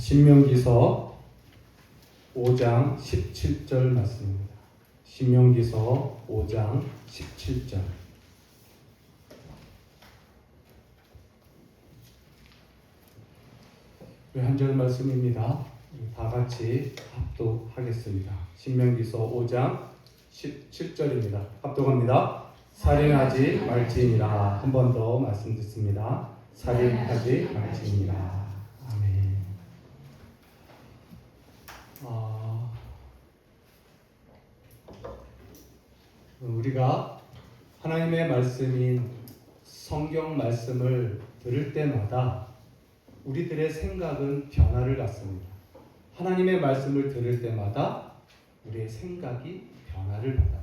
신명기서 5장 17절 말씀입니다. 신명기서 5장 17절. 한 절 말씀입니다. 다 같이 합독하겠습니다. 신명기서 5장 17절입니다. 합독합니다. 살인하지 말지니라. 한 번 더 말씀 듣습니다. 살인하지 말지니라. 아멘. 우리가 하나님의 말씀인 성경 말씀을 들을 때마다 우리들의 생각은 변화를 갖습니다. 하나님의 말씀을 들을 때마다 우리의 생각이 변화를 받아요.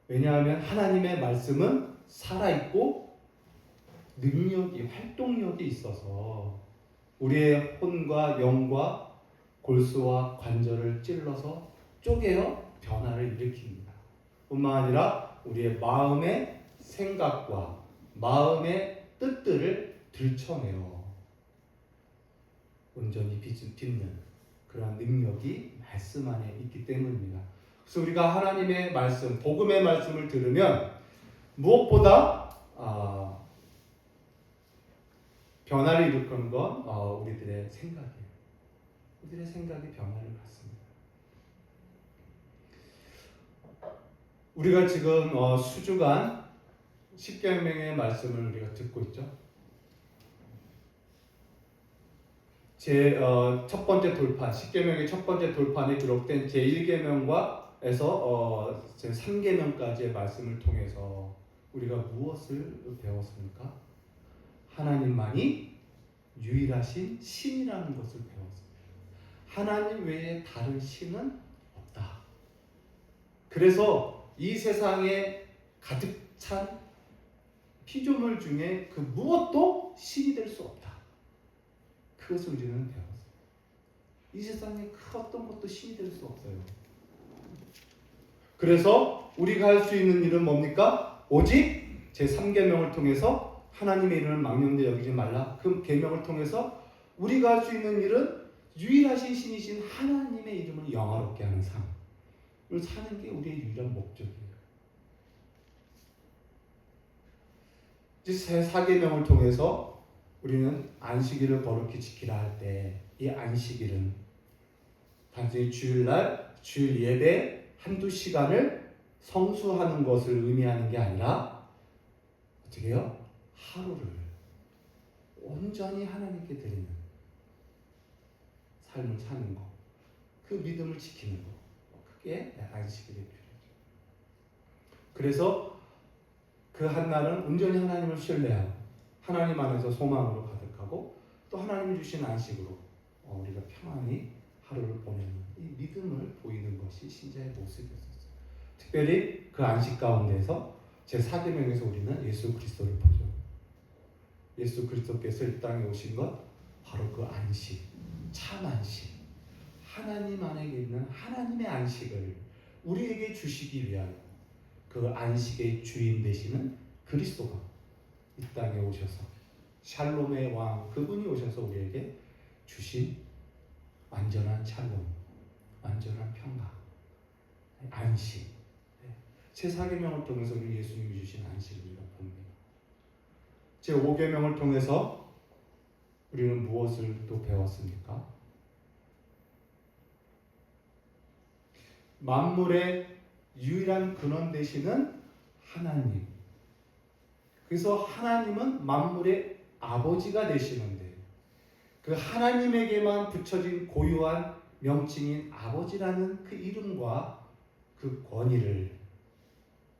왜냐하면 하나님의 말씀은 살아있고 능력이, 활동력이 있어서 우리의 혼과 영과 골수와 관절을 찔러서 쪼개어 변화를 일으킵니다. 뿐만 아니라 우리의 마음의 생각과 마음의 뜻들을 들춰내어 온전히 빚는 그러한 능력이 말씀 안에 있기 때문입니다. 그래서 우리가 하나님의 말씀, 복음의 말씀을 들으면 무엇보다 변화를 일으키는 건 우리들의 생각이에요. 우리들의 생각이 변화를 갖습니다. 우리가 지금 수주간 십계명의 말씀을 우리가 듣고 있죠. 제 첫 번째 돌판, 십계명의 첫 번째 돌판에 기록된 제 1계명과에서 제 3계명까지의 말씀을 통해서 우리가 무엇을 배웠습니까? 하나님만이 유일하신 신이라는 것을 배웠습니다. 하나님 외에 다른 신은 없다. 그래서 이 세상에 가득 찬 피조물 중에 그 무엇도 신이 될 수 없다. 그것을 우리는 배웠어요. 이 세상에 그 어떤 것도 신이 될 수 없어요. 그래서 우리가 할 수 있는 일은 뭡니까? 오직 제3계명을 통해서 하나님의 이름을 망령되 여기지 말라. 그 계명을 통해서 우리가 할 수 있는 일은 유일하신 신이신 하나님의 이름을 영화롭게 하는 삶을 사는 게 우리의 유일한 목적이에요. 제4계명을 통해서 우리는 안식일을 거룩히 지키라 할 때 이 안식일은 단순히 주일날 주일 예배 한두 시간을 성수하는 것을 의미하는 게 아니라 어떻게 해요? 하루를 온전히 하나님께 드리는 삶을 사는 것, 그 믿음을 지키는 것, 그게 안식일의 필요죠. 그래서 그 한날은 온전히 하나님을 신뢰하고 하나님 안에서 소망으로 가득하고 또 하나님이 주신 안식으로 우리가 평안히 하루를 보내는 이 믿음을 보이는 것이 신자의 모습이었어요. 특별히 그 안식 가운데서 제4계명에서 우리는 예수 그리스도를 보죠. 예수 그리스도께서 이 땅에 오신 것 바로 그 안식, 참 안식, 하나님 안에 있는 하나님의 안식을 우리에게 주시기 위하여 그 안식의 주인 되시는 그리스도가 이 땅에 오셔서 샬롬의 왕 그분이 오셔서 우리에게 주신 완전한 샬롬, 완전한 평강, 안식. 제4계명을 통해서 우리 예수님이 주신 안식을 우리가 봅니다. 제5계명을 통해서 우리는 무엇을 또 배웠습니까? 만물의 유일한 근원 되시는 하나님. 그래서 하나님은 만물의 아버지가 되시는데 그 하나님에게만 붙여진 고유한 명칭인 아버지라는 그 이름과 그 권위를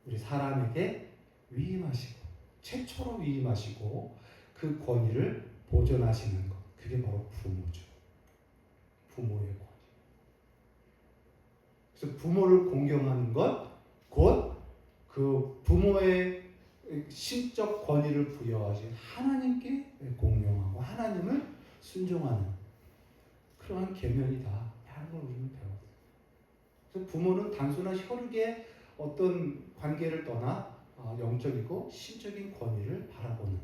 우리 사람에게 위임하시고 최초로 위임하시고 그 권위를 보존하시는 것, 그게 바로 부모죠. 부모의 권위. 그래서 부모를 공경하는 것, 곧 그 부모의 신적 권위를 부여하신 하나님께 공경하고 하나님을 순종하는 그러한 계명이다 하는 걸 우리는 배웠어요. 그래서 부모는 단순한 혈육의 어떤 관계를 떠나 영적이고 신적인 권위를 바라보는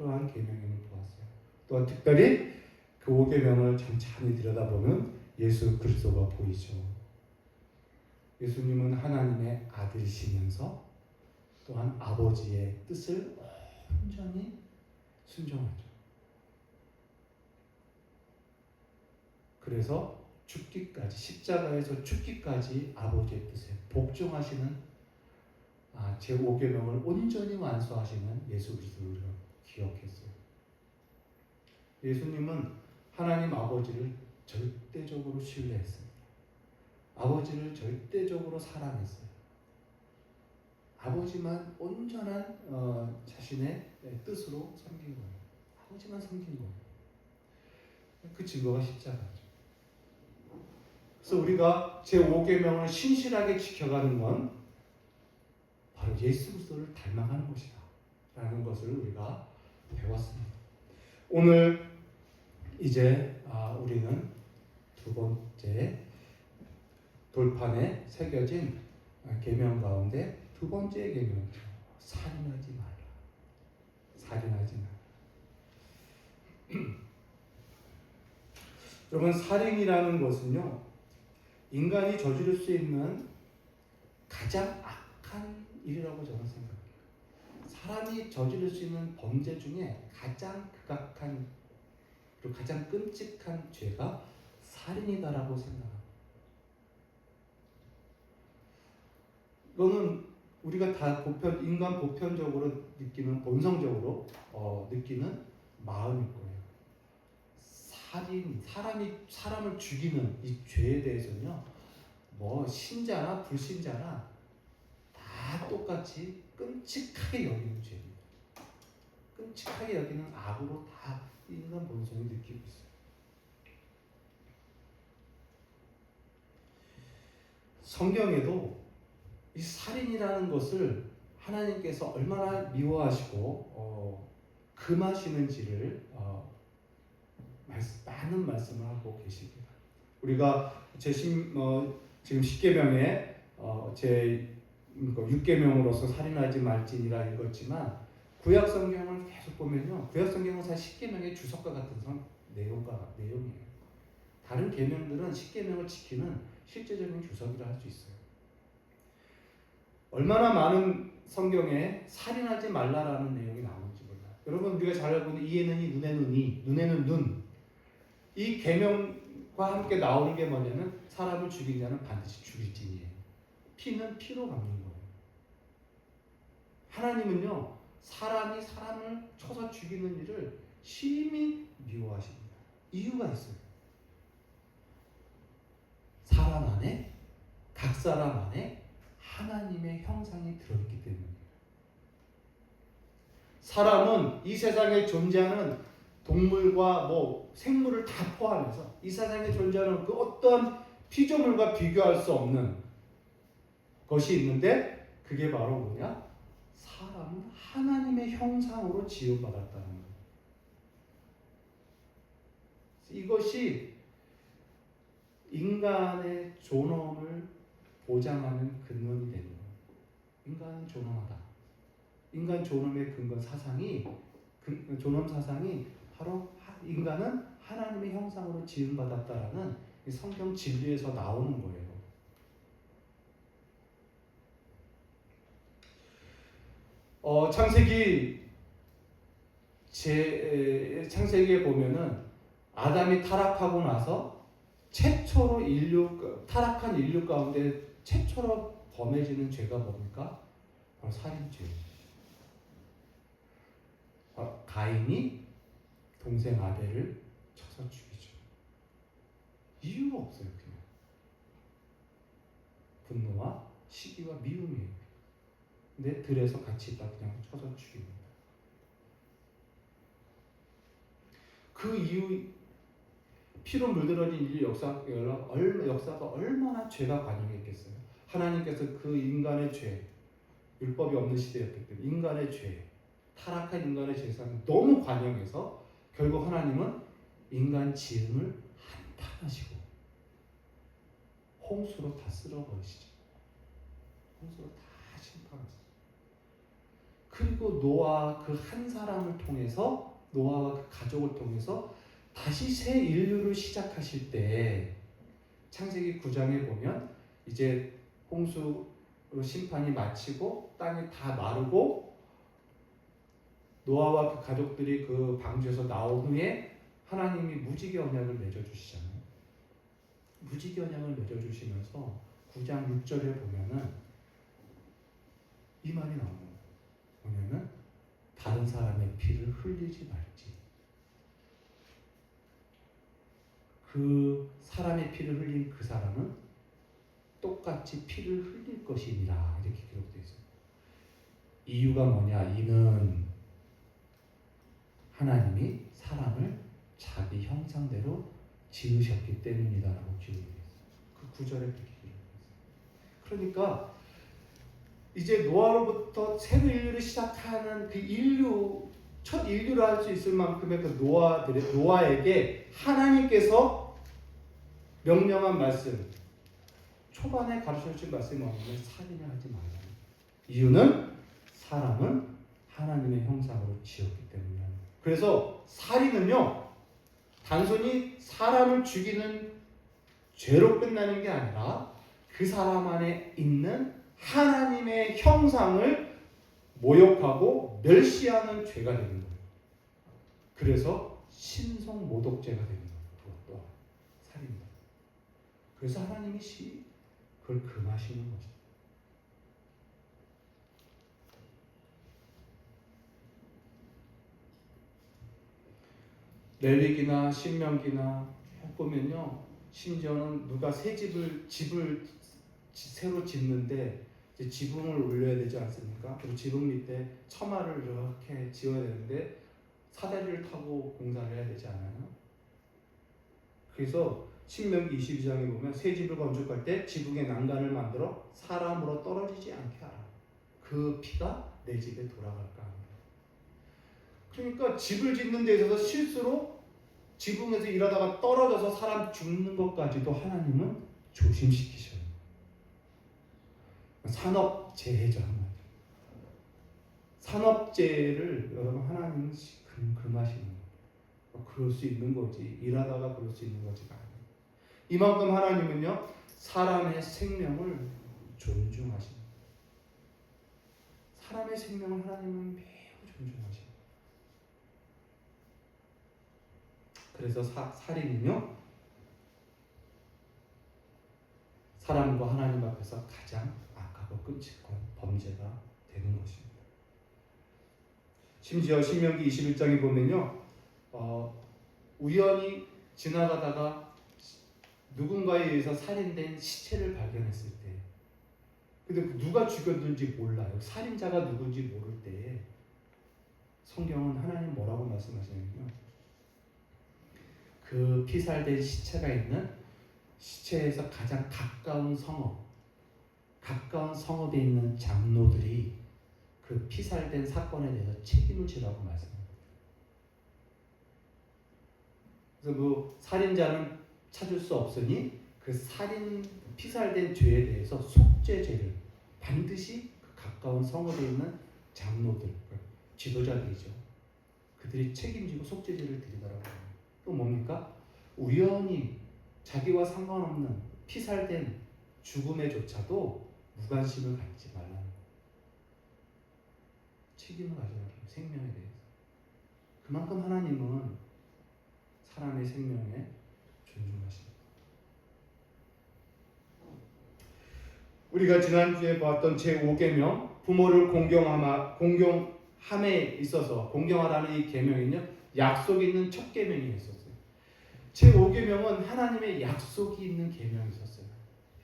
그러한 계명임을 보았어요. 또한 특별히 그 5계명을 천천히 들여다보면 예수 그리스도가 보이죠. 예수님은 하나님의 아들이시면서 또한 아버지의 뜻을 온전히 순종하죠. 그래서 죽기까지, 십자가에서 죽기까지 아버지의 뜻에 복종하시는 제5계명을 온전히 완수하시는 예수 그리스도를 우리가 기억했어요. 예수님은 하나님 아버지를 절대적으로 신뢰했습니다. 아버지를 절대적으로 사랑했어요. 아버지만 온전한 자신의 뜻으로 섬긴 거예요. 아버지만 섬긴 거예요. 그 증거가 십자가죠. 그래서 우리가 제5계명을 신실하게 지켜가는 건 바로 예수 그리스도를 닮아가는 것이다 라는 것을 우리가 배웠습니다. 오늘 이제 우리는 두 번째 돌판에 새겨진 계명 가운데 두 번째 계명이죠. 살인하지 마라. 살인하지 마라. 여러분, 살인이라는 것은요, 인간이 저지를 수 있는 가장 악한 일이라고 저는 생각해요. 사람이 저지를 수 있는 범죄 중에 가장 극악한 그리고 가장 끔찍한 죄가 살인이다라고 생각합니다. 이거는 우리가 다 인간 보편적으로 느끼는, 본성적으로 느끼는 마음일 거예요. 살인, 사람을 죽이는 이 죄에 대해서는요, 뭐 신자나 불신자나 다 똑같이 끔찍하게 여기는 죄입니다. 끔찍하게 여기는 악으로 다 인간 본성이 느끼고 있어요. 성경에도 이 살인이라는 것을 하나님께서 얼마나 미워하시고 금하시는지를 많은 말씀을 하고 계십니다. 우리가 지금 10계명에 제 6계명으로서 살인하지 말지니라 읽었지만 구약 성경을 계속 보면요, 구약 성경은 사실 10계명의 주석과 같은 내용이에요. 다른 계명들은 10계명을 지키는 실제적인 주석이라 할 수 있어요. 얼마나 많은 성경에 살인하지 말라라는 내용이 나오는지 몰라요. 여러분, 우리가 잘 알고 있는 이에는 이, 눈에는 이, 눈에는 눈. 이 계명과 함께 나오는 게 뭐냐면 사람을 죽인 자는 반드시 죽일지니에요. 피는 피로 갚는 거예요. 하나님은요, 사람이 사람을 쳐서 죽이는 일을 심히 미워하십니다. 이유가 있어요. 사람 안에, 각 사람 안에 하나님의 형상이 들어있기 때문이에요. 사람은 이 세상에 존재하는 동물과 생물을 다 포함해서 이 세상에 존재하는 그 어떤 피조물과 비교할 수 없는 것이 있는데, 그게 바로 뭐냐? 사람은 하나님의 형상으로 지음받았다는 거예요. 이것이 인간의 존엄을 보장하는 근원이 되는 거예요. 인간은 존엄하다. 인간 존엄의 근거 사상이, 존엄 사상이 바로 인간은 하나님의 형상으로 지음받았다라는 성경 진리에서 나오는 거예요. 창세기에 보면은 아담이 타락하고 나서 최초로 타락한 인류 가운데 최초로 범해지는 죄가 뭡니까? 바로 살인죄. 가인이 동생 아벨을 쳐서 죽이죠. 이유가 없어요. 그냥 분노와 시기와 미움이에요. 근데 들에서 같이 있다 그냥 쳐서 죽입니다. 그 이후 피로 물들어진 인류 역사가 얼마나 죄가 관영했겠어요. 하나님께서 그 인간의 죄, 율법이 없는 시대였기 때문에 인간의 죄, 타락한 인간의 죄상을 너무 관영해서 결국 하나님은 인간 지음을 한탄하시고 홍수로 다 쓸어버리시죠. 홍수로 다 심판하시죠. 그리고 노아 그 한 사람을 통해서, 노아와 그 가족을 통해서 다시 새 인류를 시작하실 때, 창세기 9장에 보면 이제 홍수 심판이 마치고 땅이 다 마르고 노아와 그 가족들이 그 방주에서 나온 후에 하나님이 무지개 언약을 맺어주시잖아요. 무지개 언약을 맺어주시면서 9장 6절에 보면은 이 말이 나옵니다. 뭐냐면 다른 사람의 피를 흘리지 말지. 그 사람의 피를 흘린 그 사람은 똑같이 피를 흘릴 것이니라, 이렇게 기록되어 있습니다. 이유가 뭐냐? 이는 하나님이 사람을 자기 형상대로 지으셨기 때문이다라고 기록되어 있어요. 그 구절에 그렇게 기록되어 있어요. 그러니까 이제 노아로부터 새로 인류를 시작하는 그 인류, 첫 인류를 할 수 있을 만큼의 그 노아에게 하나님께서 명령한 말씀, 초반에 가르쳐주신 말씀이 뭐냐면 살인을 하지 말라. 이유는 사람은 하나님의 형상으로 지었기 때문이야. 그래서 살인은요, 단순히 사람을 죽이는 죄로 끝나는 게 아니라 그 사람 안에 있는 하나님의 형상을 모욕하고 멸시하는 죄가 되는 거예요. 그래서 신성모독죄가 되는 거예요. 그것도 살인입니다. 그래서 하나님이 그걸 금하시는 거죠. 레위기나 신명기나 보면요, 심지어는 누가 새 집을 새로 짓는데 이제 지붕을 올려야 되지 않습니까? 그리고 지붕 밑에 처마를 이렇게 지어야 되는데 사다리를 타고 공사를 해야 되지 않아요? 그래서 신명기 22장에 보면 새 집을 건축할 때 지붕에 난간을 만들어 사람으로 떨어지지 않게 하라. 그 피가 내 집에 돌아갈까 합니다. 그러니까 집을 짓는 데 있어서 실수로 지붕에서 일하다가 떨어져서 사람 죽는 것까지도 하나님은 조심시키셔요. 산업재해죠. 산업재해를 여러분 하나님은 금하시는 거예요. 그럴 수 있는 거지. 일하다가 그럴 수 있는 거지가 아니에요. 이만큼 하나님은요, 사람의 생명을 존중하십니다. 사람의 생명을 하나님은 매우 존중하십니다. 그래서 살인은요, 사람과 하나님 앞에서 가장 악하고 끔찍한 범죄가 되는 것입니다. 심지어 신명기 21장에 보면요, 우연히 지나가다가 누군가에 의해서 살인된 시체를 발견했을 때, 근데 누가 죽였는지 몰라요. 살인자가 누군지 모를 때 성경은 하나님 뭐라고 말씀하시냐면요, 그 피살된 시체가 있는 시체에서 가장 가까운 성읍에 있는 장로들이 그 피살된 사건에 대해서 책임을 지라고 말씀합니다. 그래서 그 살인자는 찾을 수 없으니 그 피살된 죄에 대해서 속죄죄를 반드시 그 가까운 성읍에 있는 장로들, 지도자들이죠. 그들이 책임지고 속죄죄를 드리더라고요. 또 뭡니까? 우연히 자기와 상관없는 피살된 죽음에조차도 무관심을 갖지 말라는 거예요. 책임을 가져야 해요. 생명에 대해서. 그만큼 하나님은 사람의 생명에 존중하십니다. 우리가 지난주에 봤던 제5계명, 부모를 공경함에 있어서 공경하라는 이 계명은요, 약속이 있는 첫 계명이 있었어요. 제5계명은 하나님의 약속이 있는 계명이 있었어요.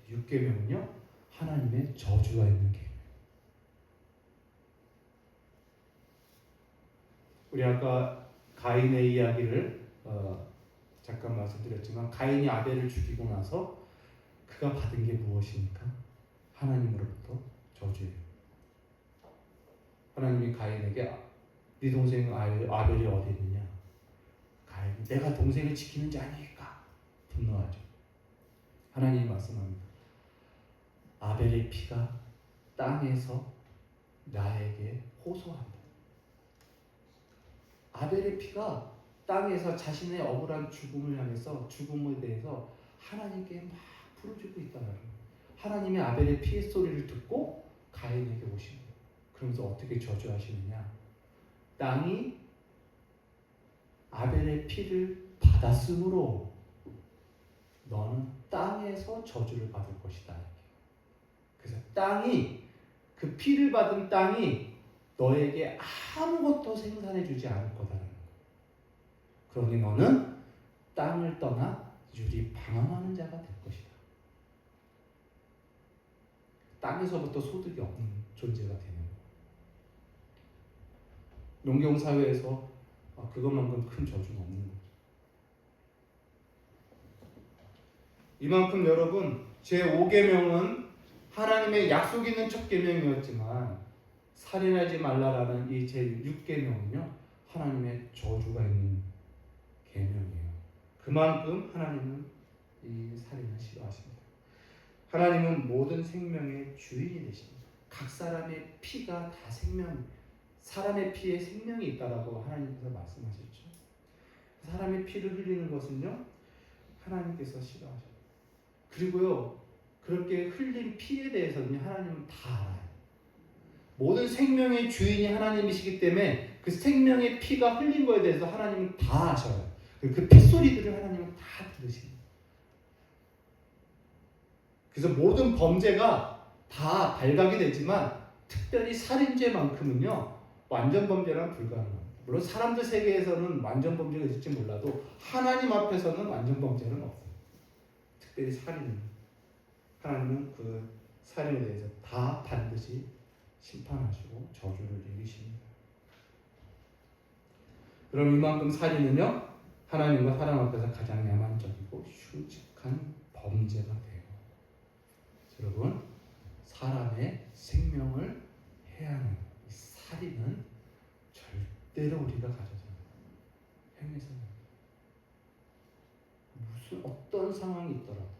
6계명은요, 하나님의 저주가 있는 계명. 우리 아까 가인의 이야기를 잠깐 말씀드렸지만, 가인이 아벨을 죽이고 나서 그가 받은 게 무엇입니까? 하나님으로부터 저주예요. 하나님이 가인에게 네 동생 아벨이 어디 있느냐? 가인이 내가 동생을 지키는지 아니까 분노하죠. 하나님이 말씀합니다. 아벨의 피가 땅에서 나에게 호소한다. 아벨의 피가 땅에서 자신의 억울한 죽음을 향해서 죽음에 대해서 하나님께 막 부르짖고 있다는 거예요. 하나님의 아벨의 피의 소리를 듣고 가인에게 오신 거예요. 그러면서 어떻게 저주하시느냐? 땅이 아벨의 피를 받았으므로 너는 땅에서 저주를 받을 것이다. 그래서 땅이 그 피를 받은 땅이 너에게 아무것도 생산해 주지 않을 거다라는 거예요. 그러니 너는 땅을 떠나 유리 방황하는 자가 될 것이다. 땅에서부터 소득이 없는 존재가 되는 거예요. 농경사회에서 그것만큼 큰 저주는 없는 거죠. 이만큼 여러분 제5계명은 하나님의 약속 있는 첫 계명이었지만 살인하지 말라라는 이 제6계명은요 하나님의 저주가 있는 계명이에요. 그만큼 하나님은 이 살인을 싫어하십니다. 하나님은 모든 생명의 주인이 되십니다. 각 사람의 피가 다 사람의 피에 생명이 있다라고 하나님께서 말씀하셨죠. 사람의 피를 흘리는 것은요 하나님께서 싫어하셔요. 그리고요 그렇게 흘린 피에 대해서는 하나님은 다 알아요. 모든 생명의 주인이 하나님이시기 때문에 그 생명의 피가 흘린 거에 대해서 하나님은 다 아셔요. 그 핏소리들을 하나님은 다 들으십니다. 그래서 모든 범죄가 다 발각이 되지만 특별히 살인죄만큼은요 완전 범죄란 불가능합니다. 물론 사람들 세계에서는 완전 범죄가 있을지 몰라도 하나님 앞에서는 완전 범죄는 없어요. 특별히 살인. 하나님은 그 살인에 대해서 다 반드시 심판하시고 저주를 내리십니다. 그럼 이만큼 살인은요 하나님과 사람 앞에서 가장 야만적이고 흉측한 범죄가 돼요. 여러분 사람의 생명을 해하는 이 살인은 절대로 우리가 가져서는 행해서는 무슨 어떤 상황이 있더라도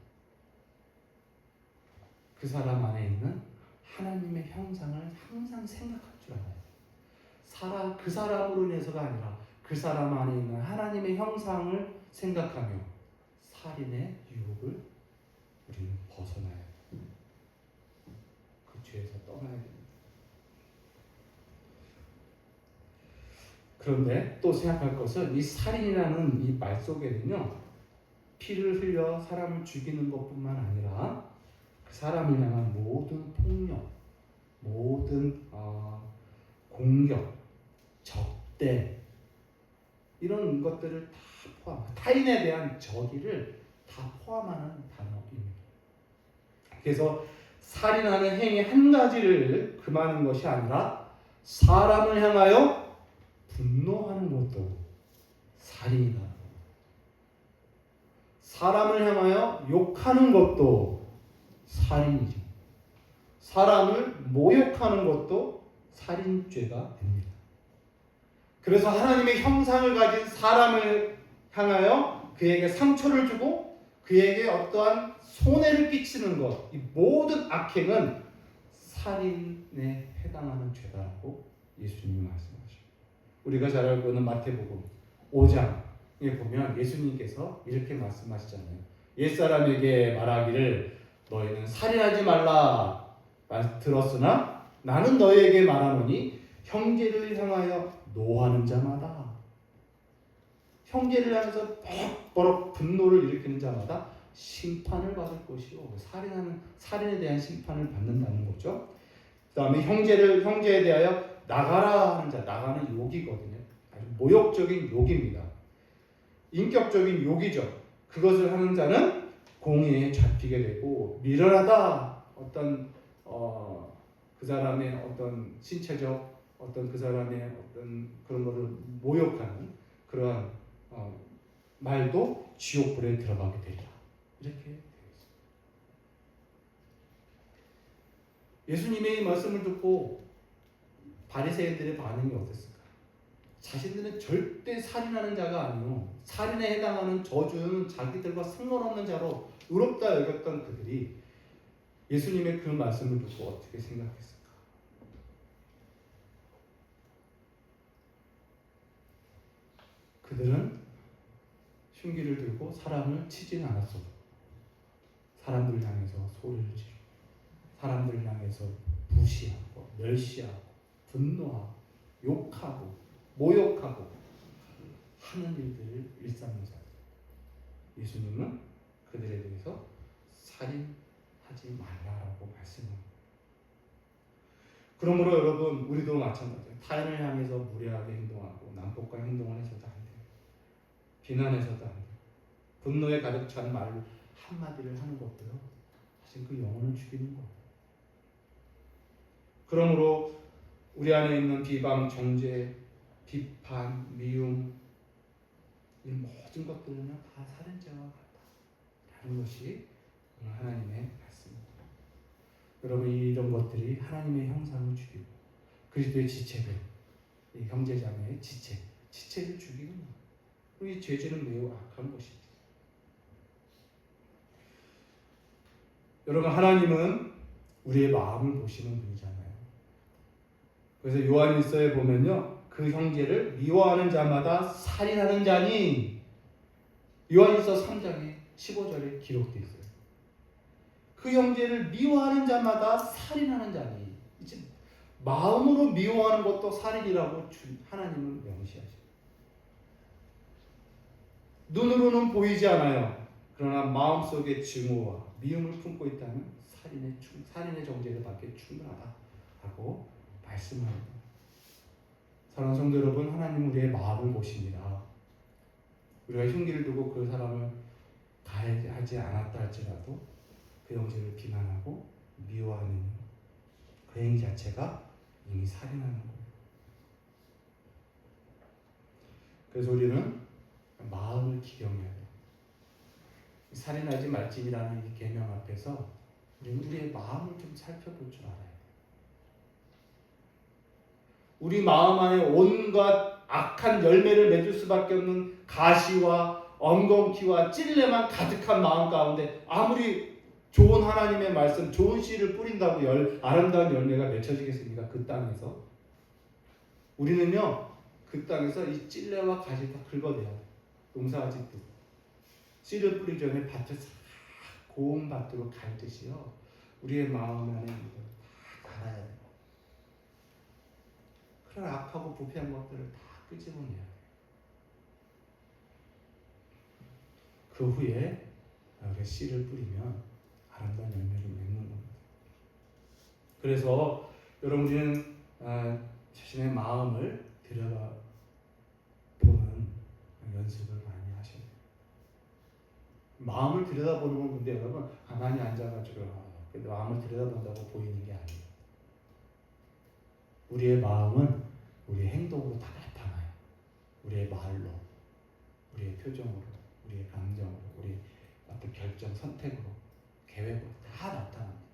그 사람 안에 있는 하나님의 형상을 항상 생각할 줄 알아요. 그 사람으로 인해서가 아니라 그 사람 안에 있는 하나님의 형상을 생각하며 살인의 유혹을 우리는 벗어나야 돼요. 그 죄에서 떠나야 됩니다. 그런데 또 생각할 것은 이 살인이라는 이 말 속에는요 피를 흘려 사람을 죽이는 것뿐만 아니라 그 사람을 향한 모든 폭력, 모든 공격, 적대 이런 것들을 다 포함, 타인에 대한 저기를 다 포함하는 단어입니다. 그래서 살인하는 행위 한 가지를 금하는 것이 아니라 사람을 향하여 분노하는 것도 살인이다. 사람을 향하여 욕하는 것도 살인이죠. 사람을 모욕하는 것도 살인죄가 됩니다. 그래서 하나님의 형상을 가진 사람을 향하여 그에게 상처를 주고 그에게 어떠한 손해를 끼치는 것, 이 모든 악행은 살인에 해당하는 죄다라고 예수님이 말씀하십니다. 우리가 잘 알고 있는 마태복음 5장에 보면 예수님께서 이렇게 말씀하시잖아요. 옛사람에게 말하기를 너희는 살인하지 말라 들었으나 나는 너희에게 말하노니 형제를 향하여 노하는 자마다 형제를 향해서 버럭버럭 분노를 일으키는 자마다 심판을 받을 것이요. 살인에 대한 심판을 받는다는 거죠. 그 다음에 형제에 대하여 나가라 하는 자, 나가는 욕이거든요. 아주 모욕적인 욕입니다. 인격적인 욕이죠. 그것을 하는 자는 공의에 잡히게 되고 미련하다 어떤 그 사람의 어떤 신체적 어떤 그 사람의 어떤 그런 것을 모욕하는 그러한 말도 지옥불에 들어가게 되리라. 이렇게 되어 있습니다. 예수님의 말씀을 듣고 바리새인들의 반응이 어땠을까? 자신들은 절대 살인하는 자가 아니요 살인에 해당하는 저주는 자기들과 상관없는 자로 의롭다 여겼던 그들이 예수님의 그 말씀을 듣고 어떻게 생각했을까? 그들은 흉기를 들고 사람을 치지는 않았어. 사람들 향해서 소리를 지르고 사람들 향해서 무시하고 멸시하고 분노하고 욕하고 모욕하고 하는 일들을 일삼는다. 예수님은 그들에 대해서 살인하지 말라라고 말씀합니다. 그러므로 여러분, 우리도 마찬가지예요. 타인을 향해서 무례하게 행동하고 난폭한 행동을 해서도 안 돼요. 비난해서도 안 돼요. 분노에 가득 찬 말 한마디를 하는 것도요, 사실 그 영혼을 죽이는 거예요. 그러므로 우리 안에 있는 비방, 정죄, 비판, 미움, 이 모든 것들은 다 살인죄와 같다라는 것이 하나님의 말씀입니다. 여러분, 이런 것들이 하나님의 형상을 죽이고 그리스도의 지체들, 이 형제자매의 지체를 죽이는 거예요. 이 죄질은 매우 악한 것입니다. 여러분, 하나님은 우리의 마음을 보시는 분이잖아요. 그래서 요한일서에 보면요, 그 형제를 미워하는 자마다 살인하는 자니, 요한일서 3장에 15절에 기록되어 있어요. 그 형제를 미워하는 자마다 살인하는 자니, 이제 마음으로 미워하는 것도 살인이라고 하나님은 명시하셔요. 눈으로는 보이지 않아요. 그러나 마음속에 증오와 미움을 품고 있다면 살인의 정죄를 받기에 충분하다라고 말씀합니다. 사랑하는 성도 여러분, 하나님은 우리의 마음을 보십니다. 우리가 흉기를 두고 그 사람을 가해하지 않았다 할지라도 그 형제를 비난하고 미워하는 그 행위 자체가 이미 살인하는 거예요. 그래서 우리는 마음을 기경해야 돼요. 살인하지 말지라는 이 계명 앞에서 우리는 우리의 마음을 좀 살펴볼 줄 알아야 돼요. 우리 마음 안에 온갖 악한 열매를 맺을 수밖에 없는 가시와 엉겅퀴와 찔레만 가득한 마음 가운데 아무리 좋은 하나님의 말씀, 좋은 씨를 뿌린다고 아름다운 열매가 맺혀지겠습니까? 그 땅에서. 우리는요, 그 땅에서 이 찔레와 가시 다 긁어내야 돼요. 농사가 짓듯. 씨를 뿌리기 전에 밭을 싹 고운 밭으로 갈듯이요, 우리의 마음 안에 다 갈아야 돼요. 그런 악하고 부패한 것들을 다 끄집어내야 돼요. 그 후에 우리가 씨를 뿌리면 아름다운 열매를 맺는 겁니다. 그래서 여러분들은 자신의 마음을 들여다보는 연습을 많이 하셔야 돼요. 마음을 들여다보는 건 근데 여러분 가만히 앉아가지고 근데 마음을 들여다본다고 보이는 게 아니에요. 우리의 마음은 우리의 행동으로 다 나타나요. 우리의 말로, 우리의 표정으로, 우리의 감정으로, 우리의 어떤 결정, 선택으로, 계획으로 다 나타납니다.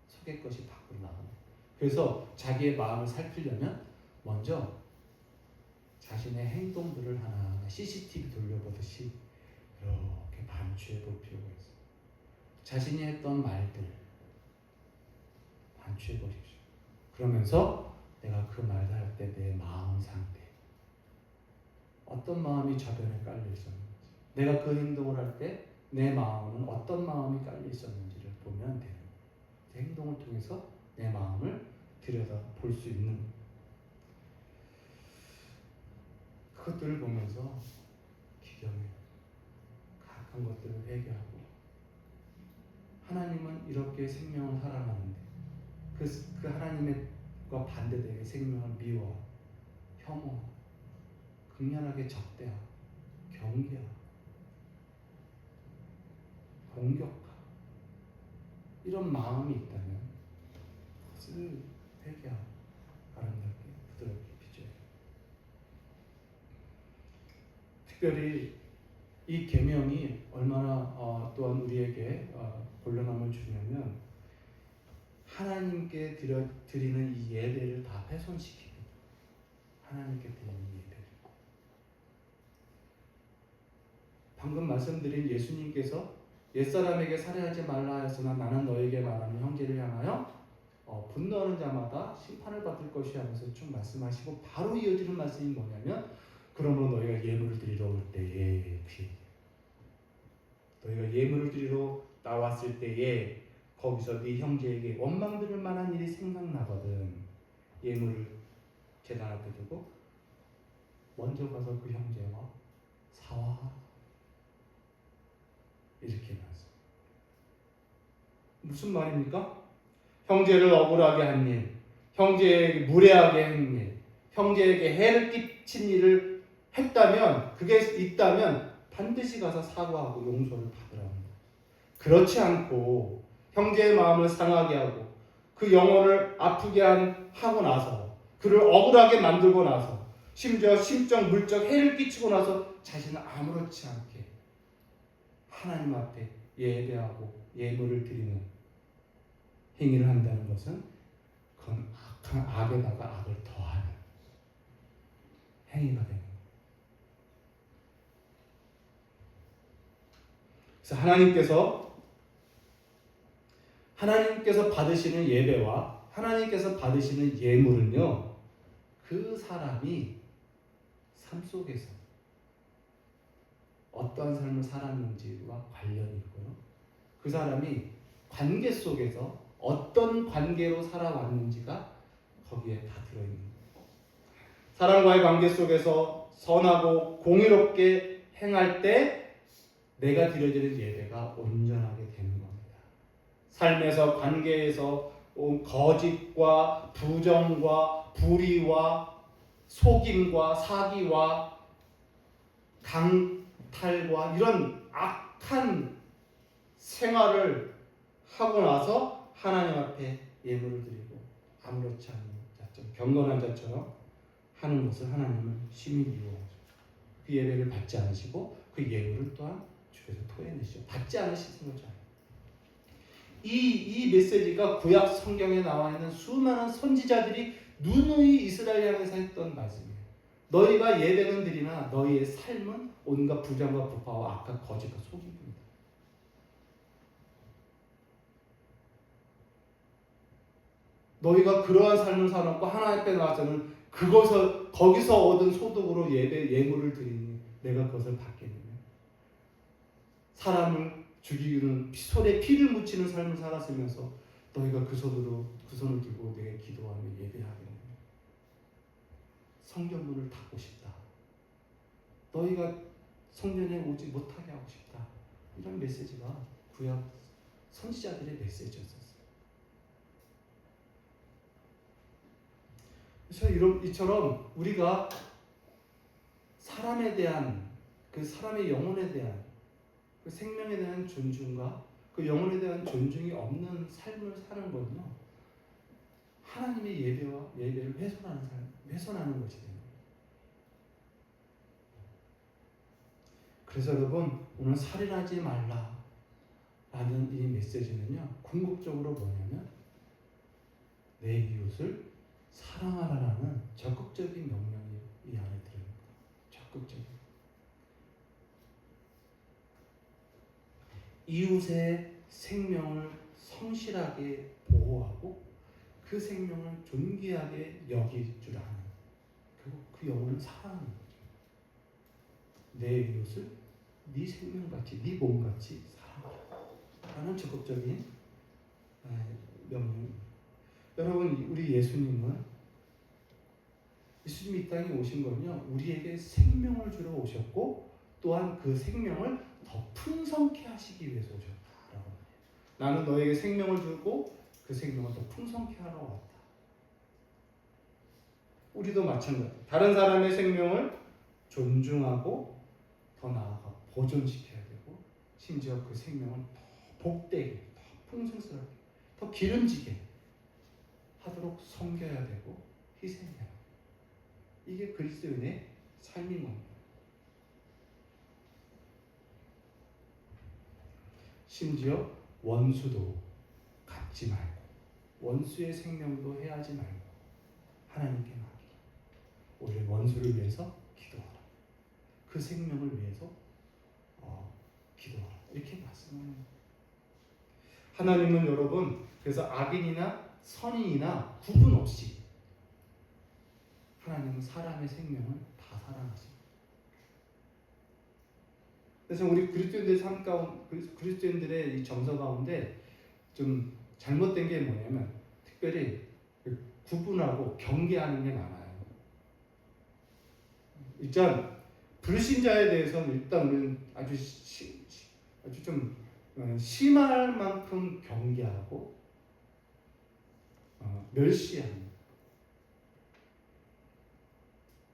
속의 것이 밖으로 나옵니다. 그래서 자기의 마음을 살피려면 먼저 자신의 행동들을 하나하나 CCTV 돌려보듯이 이렇게 반추해 볼 필요가 있어요. 자신이 했던 말들 반추해 보십시오. 그러면서 내가 그 말을 할 때 내 마음 상태, 어떤 마음이 저변에 깔려 있었는지, 내가 그 행동을 할 때 내 마음은 어떤 마음이 깔려 있었는지를 보면 돼요. 그 행동을 통해서 내 마음을 들여다 볼 수 있는, 그것들을 보면서 기경해요. 각한 것들을 회개하고, 하나님은 이렇게 생명을 사랑하는데 그 하나님과 반대되게 생명을 미워하고 혐오하고 극렬하게 적대하고 경계하고 공격하고 이런 마음이 있다면 그것을 회개하고 아름답게 부드럽게 빚어야 해요. 특별히 이 계명이 얼마나 또한 우리에게 곤란함을 주냐면 하나님께 드리는 이 예배를 다 훼손시킵니다. 하나님께 드리는 예배를. 방금 말씀드린 예수님께서 옛사람에게 살해하지 말라 하였으나 나는 너에게 말하는 형제를 향하여 분노하는 자마다 심판을 받을 것이 하면서 쭉 말씀하시고 바로 이어지는 말씀이 뭐냐면 그 그러므로 너희가 예물을 드리러 올 때에 너희가 예물을 드리러 나왔을 때에 거기서 네 형제에게 원망 들을 만한 일이 생각나거든 예물을 제단 앞에 두고 먼저 가서 그 형제와 사화하라 이렇게 말씀. 무슨 말입니까? 형제를 억울하게 한 일, 형제에게 무례하게 한 일, 형제에게 해를 끼친 일을 했다면 그게 있다면 반드시 가서 사과하고 용서를 받으라 합니다. 그렇지 않고 형제의 마음을 상하게 하고 그 영혼을 아프게 하고 나서 그를 억울하게 만들고 나서 심지어 심적 물적 해를 끼치고 나서 자신은 아무렇지 않게 하나님 앞에 예배하고 예물을 드리는 행위를 한다는 것은 그건 악한 악에다가 악을 더하는 행위가 되는 거예요. 그래서 하나님께서 받으시는 예배와 하나님께서 받으시는 예물은요, 그 사람이 삶 속에서 어떠한 삶을 살았는지와 관련이 있고요. 그 사람이 관계 속에서 어떤 관계로 살아왔는지가 거기에 다 들어있는 거예요. 사람과의 관계 속에서 선하고 공의롭게 행할 때 내가 드려지는 예배가 온전하게 되는 겁니다. 삶에서 관계에서 거짓과 부정과 불의와 속임과 사기와 강탈과 이런 악한 생활을 하고 나서 하나님 앞에 예물을 드리고 아무렇지 않은 자처럼 경건한 자처럼 하는 것을 하나님은 심히 미워하죠. 그 예배를 받지 않으시고 그 예물을 또한 주께서 토해내시죠. 받지 않으시는 거죠. 이 메시지가 구약 성경에 나와 있는 수많은 선지자들이 누누이 이스라엘 향해서 했던 말씀이에요. 너희가 예배는 드리나 너희의 삶은 온갖 부정과 부파와 악과 거짓과 속임입니다. 너희가 그러한 삶을 살았고 하나님 앞에 나와서는 거기서 얻은 소득으로 예물을 드리니 내가 그것을 받겠느냐. 사람을 죽이는 손에 피를 묻히는 삶을 살았으면서 너희가 그 손을 들고 내게 기도하며 예배하겠느냐. 성전문을 닫고 싶다. 너희가 성전에 오지 못하게 하고 싶다. 이런 메시지가 구약 선지자들의 메시지였어요. 그래서 이처럼 우리가 사람에 대한 그 사람의 영혼에 대한 그 생명에 대한 존중과 그 영혼에 대한 존중이 없는 삶을 사는 건요, 하나님의 예배를 훼손하는 것이 됩니다. 그래서 여러분, 오늘 살인하지 말라라는 이 메시지는요, 궁극적으로 뭐냐면 내 이웃을 사랑하라라는 적극적인 명령이 이 안에 들어있습니다. 적극적인. 이웃의 생명을 성실하게 보호하고 그 생명을 존귀하게 여길 줄 아는, 그리고 그 영혼을 사랑하는 거죠. 내 이웃을 네 생명같이, 네 몸같이 사랑하라는 적극적인 명령입니다. 여러분, 우리 예수님이 이 땅에 오신 건요, 우리에게 생명을 주러 오셨고 또한 그 생명을 더 풍성케 하시기 위해서 오셨다라고 합니다. 나는 너에게 생명을 주고 그 생명을 더 풍성케 하러 왔다. 우리도 마찬가지. 다른 사람의 생명을 존중하고 더 나아가 보존시켜야 되고 심지어 그 생명을 더 복되게, 더 풍성스럽게, 더 기름지게 하도록 섬겨야 되고 희생해야 되고, 이게 그리스도인의 삶인 겁니다. 심지어 원수도 갚지 말고 원수의 생명도 해하지 말고 하나님께 맡기라. 오히려 원수를 위해서 기도하라. 그 생명을 위해서 기도하라. 이렇게 말씀합니다. 하나님은 여러분, 그래서 악인이나 선인이나 구분 없이 하나님은 사람의 생명을 다 사랑하십니다. 그래서 우리 그리스도인들 삶 가운데, 그리스도인들의 이 정서 가운데 좀 잘못된 게 뭐냐면 특별히 구분하고 경계하는 게 많아요. 일단 불신자에 대해서는 일단 우리는 아주 좀 심할 만큼 경계하고 멸시하는.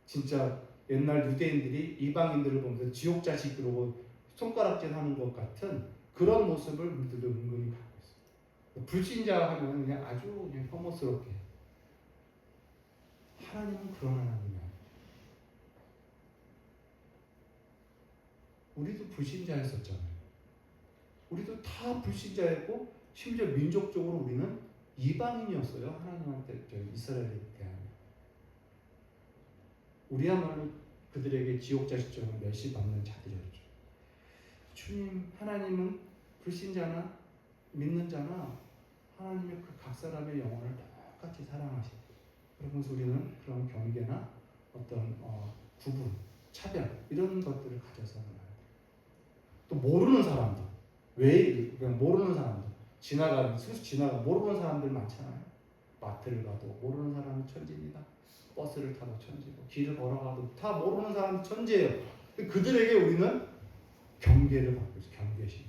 진짜 옛날 유대인들이 이방인들을 보면서 지옥 자식 그러고 손가락질하는 것 같은 그런 모습을 우리들도 은근히 갖고 있어요. 불신자 하면 그냥 아주 그냥 혐오스럽게. 하나님은 그런 하나님이야. 우리도 불신자였었잖아요. 우리도 다 불신자였고 심지어 민족적으로 우리는 이방인이었어요. 하나님한테 이스라엘에 대한. 우리야말로 그들에게 지옥 자식처럼 멸시받는 자들이었죠. 주님, 하나님은 불신자나 믿는 자나 하나님의 그 각 사람의 영혼을 똑같이 사랑하시고, 그러면서 우리는 그런 경계나 어떤 구분, 차별 이런 것들을 가져서는 안 돼요. 또 모르는 사람들, 왜 그냥 모르는 사람들 지나가 모르는 사람들 많잖아요. 마트를 가도 모르는 사람은 천지입니다. 버스를 타도 천지고 길을 걸어가도 다 모르는 사람은 천지예요. 그들에게 우리는 경계를 받고 있어요. 경계심.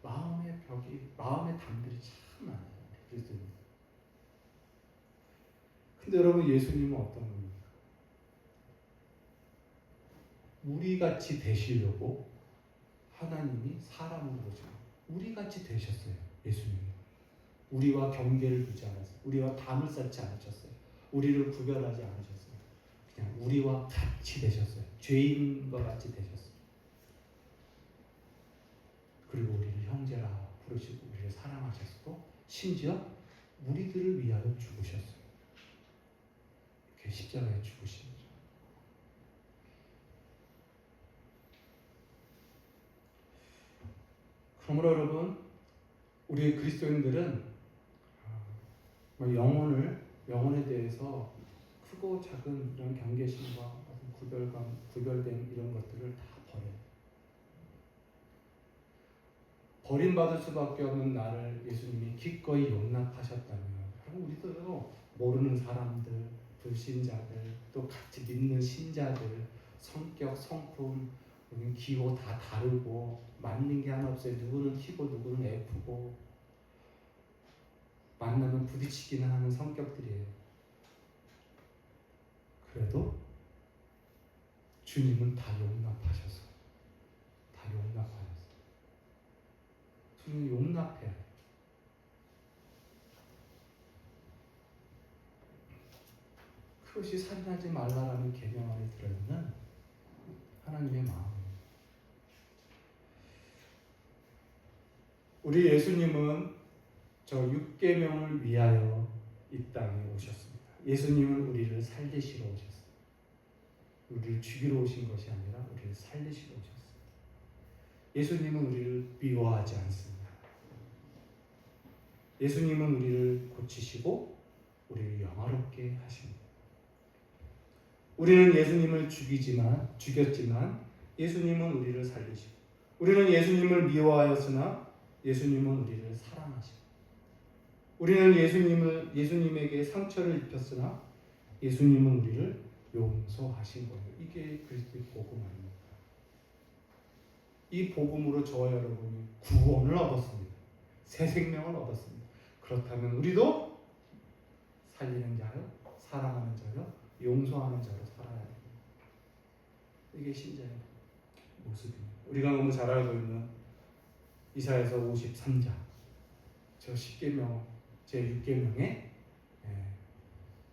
마음의 벽이, 마음의 담들이 참 많아요. 그리스도인. 근데 여러분, 예수님은 어떤 분입니까? 우리같이 되시려고 하나님이 사람으로 오셔. 우리같이 되셨어요. 예수님이. 우리와 경계를 두지 않았어요. 우리와 담을 쌓지 않으셨어요. 우리를 구별하지 않으셨어요. 그냥 우리와 같이 되셨어요. 죄인과 같이 되셨어요. 그리고 우리를 형제라 부르시고 우리를 사랑하셨고 심지어 우리들을 위하여 죽으셨어요. 이렇게 십자가에 죽으신 거죠. 그러므로 여러분, 우리 그리스도인들은 영혼에 대해서 크고 작은 이런 경계심과 구별된 이런 것들을 다 버려요. 버림받을 수밖에 없는 나를 예수님이 기꺼이 용납하셨다면, 그럼 우리도 모르는 사람들, 불신자들, 또 같이 믿는 신자들, 성격, 성품, 기호 다 다르고 맞는 게 하나 없어요. 누구는 T고 누구는 F고 만나면 부딪히기는 하는 성격들이에요. 그래도 주님은 다 용납하셔서 주님은 용납해야 돼요. 그것이 살인하지 말라라는 계명 안에 들어있는 하나님의 마음입니다. 우리 예수님은 저 6계명을 위하여 이 땅에 오셨습니다. 예수님은 우리를 살리시러 오셨습니다. 우리를 죽이러 오신 것이 아니라 우리를 살리시러 오셨습니다. 예수님은 우리를 미워하지 않습니다. 예수님은 우리를 고치시고 우리를 영화롭게 하십니다. 우리는 예수님을 죽였지만 예수님은 우리를 살리시고, 우리는 예수님을 미워하였으나 예수님은 우리를 사랑하시고, 우리는 예수님에게 상처를 입혔으나 예수님은 우리를 용서하신 거예요. 이게 그리스도의 복음 아닙니까? 이 복음으로 저와 여러분이 구원을 얻었습니다. 새 생명을 얻었습니다. 그렇다면 우리도 살리는 자요, 사랑하는 자요, 용서하는 자로 살아야 됩니다. 이게 신자의 모습입니다. 우리가 너무 잘 알고 있는 이사야서 53장, 저 10계명, 제 6계명의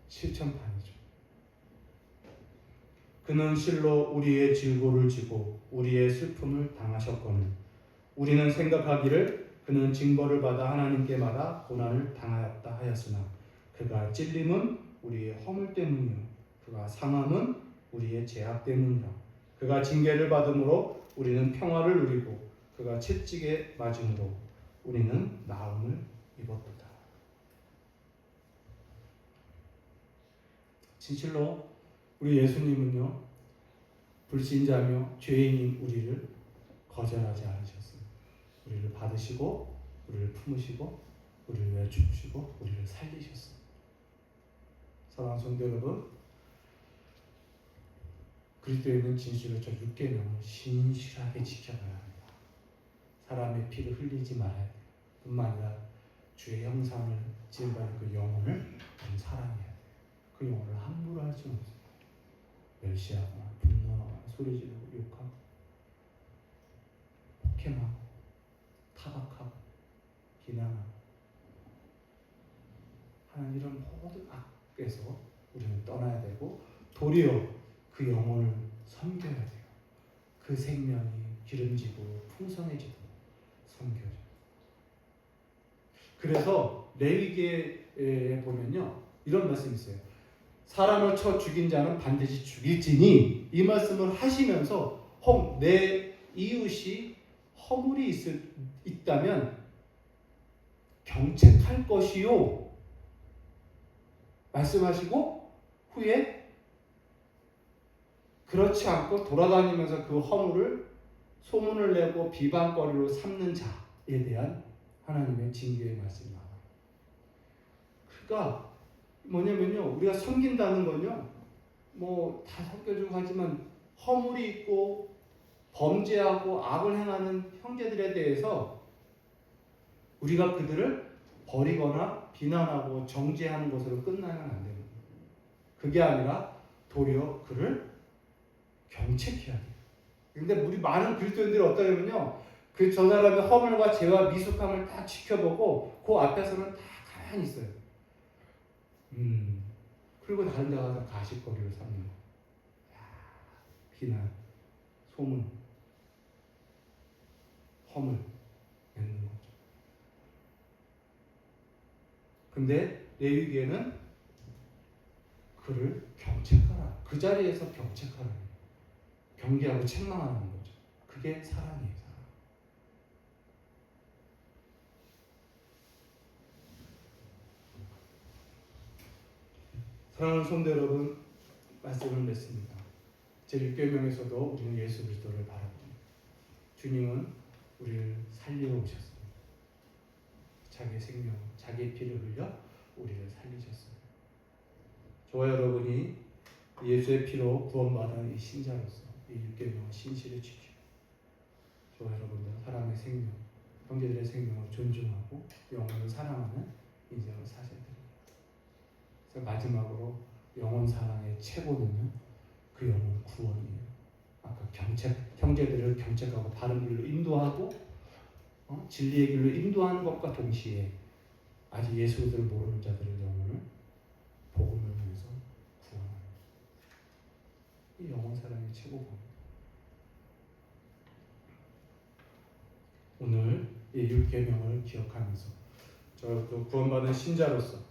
실천판이죠. 그는 실로 우리의 질고를 지고 우리의 슬픔을 당하셨거늘 우리는 생각하기를 그는 징벌을 받아 하나님께 받아 고난을 당하였다 하였으나 그가 찔림은 우리의 허물 때문이요 그가 상함은 우리의 죄악 때문이라. 그가 징계를 받음으로 우리는 평화를 누리고 그가 채찍에 맞음으로 우리는 나음을 입었도다. 진실로 우리 예수님은요, 불신자며 죄인인 우리를 거절하지 않으셨습니다. 우리를 받으시고 우리를 품으시고 우리를 위해 죽으시고 우리를 살리셨습니다. 사랑하는 성도 여러분, 그리스도에 있는 진실을 저 6계명을 신실하게 지켜가야 합니다. 사람의 피를 흘리지 말아야 돼요. 뿐만 아니라 주의 형상을 지음받은 그 영혼을 우리는 사랑해야 돼요. 그 영혼을 함부로 할 수는 없습니다. 멸시하거나 분노하거나 소리 지르고 욕하고 폭행하고 타박하고 비난하고 하는 이런 모든 악에서 우리는 떠나야 되고, 도리어 그 영혼을 섬겨야 돼요. 그 생명이 기름지고 풍성해지도록 섬겨야 돼요. 그래서 레위기에 보면요, 이런 말씀이 있어요. 사람을 쳐 죽인 자는 반드시 죽일지니, 이 말씀을 하시면서 내 이웃이 허물이 있다면 경책할 것이요 말씀하시고, 후에 그렇지 않고 돌아다니면서 그 허물을 소문을 내고 비방거리로 삼는 자에 대한 하나님의 징계의 말씀이 나와요. 그러니까 뭐냐면요, 우리가 섬긴다는 건요, 뭐 다 섬겨주고 하지만 허물이 있고 범죄하고 악을 행하는 형제들에 대해서 우리가 그들을 버리거나 비난하고 정죄하는 것으로 끝나면 안 됩니다. 그게 아니라 도리어 그를 경책해야 돼요. 근데 우리 많은 그리스도인들이 어떠냐면요, 그 저 사람의 허물과 죄와 미숙함을 다 지켜보고 그 앞에서는 다 가만히 있어요. 그리고 다른 데 가서 가십거리를 삼는 거. 비난, 소문, 허물 맺는 거죠. 근데 레위기에는 그를 경책하라. 그 자리에서 경책하라. 경계하고 책망하는 거죠. 그게 사랑이에요. 사랑하는 성도 여러분, 말씀을 맺습니다. 제6계명에서도 우리는 예수 그리스도를 바라봅니다. 주님은 우리를 살리러 오셨습니다. 자기의 생명, 자기의 피를 흘려 우리를 살리셨습니다. 저와 여러분이 예수의 피로 구원받은 이 신자로서 이 6계명을 신실히 지키고, 저와 여러분들 사람의 생명, 형제들의 생명을 존중하고 영혼을 사랑하는 인생을 사셔야 됩니다. 그래서 마지막으로 영혼 사랑의 최고는요, 그 영혼 구원이에요. 아까 형제들을 경책하고 바른 길로 인도하고 진리의 길로 인도하는 것과 동시에 아직 예수를 모르는 자들의 영혼을 복음을 통해서 구원하는, 이 영혼 사랑의 최고입니다. 오늘 이 6계명을 기억하면서 저도 구원받은 신자로서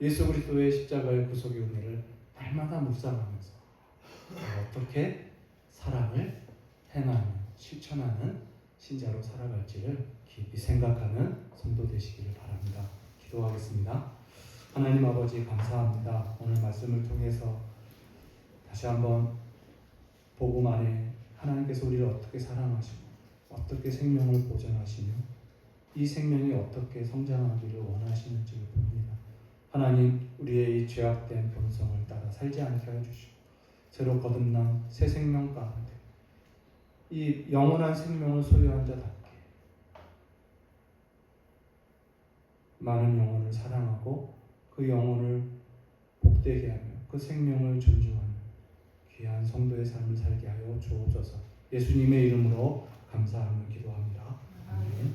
예수 그리스도의 십자가의 구속의 은혜를 날마다 묵상하면서 어떻게 사랑을 행하며 실천하는 신자로 살아갈지를 깊이 생각하는 성도 되시기를 바랍니다. 기도하겠습니다. 하나님 아버지, 감사합니다. 오늘 말씀을 통해서 다시 한번 복음 안에 하나님께서 우리를 어떻게 사랑하시고 어떻게 생명을 보존하시며 이 생명이 어떻게 성장하기를 원하시는지를 봅니다. 하나님, 우리의 이 죄악된 본성을 따라 살지 않게 해주시고 새로 거듭난 새 생명 가운데 이 영원한 생명을 소유한 자답게 많은 영혼을 사랑하고 그 영혼을 복되게 하며 그 생명을 존중하는 귀한 성도의 삶을 살게 하여 주옵소서. 예수님의 이름으로 감사하며 기도합니다. 아멘.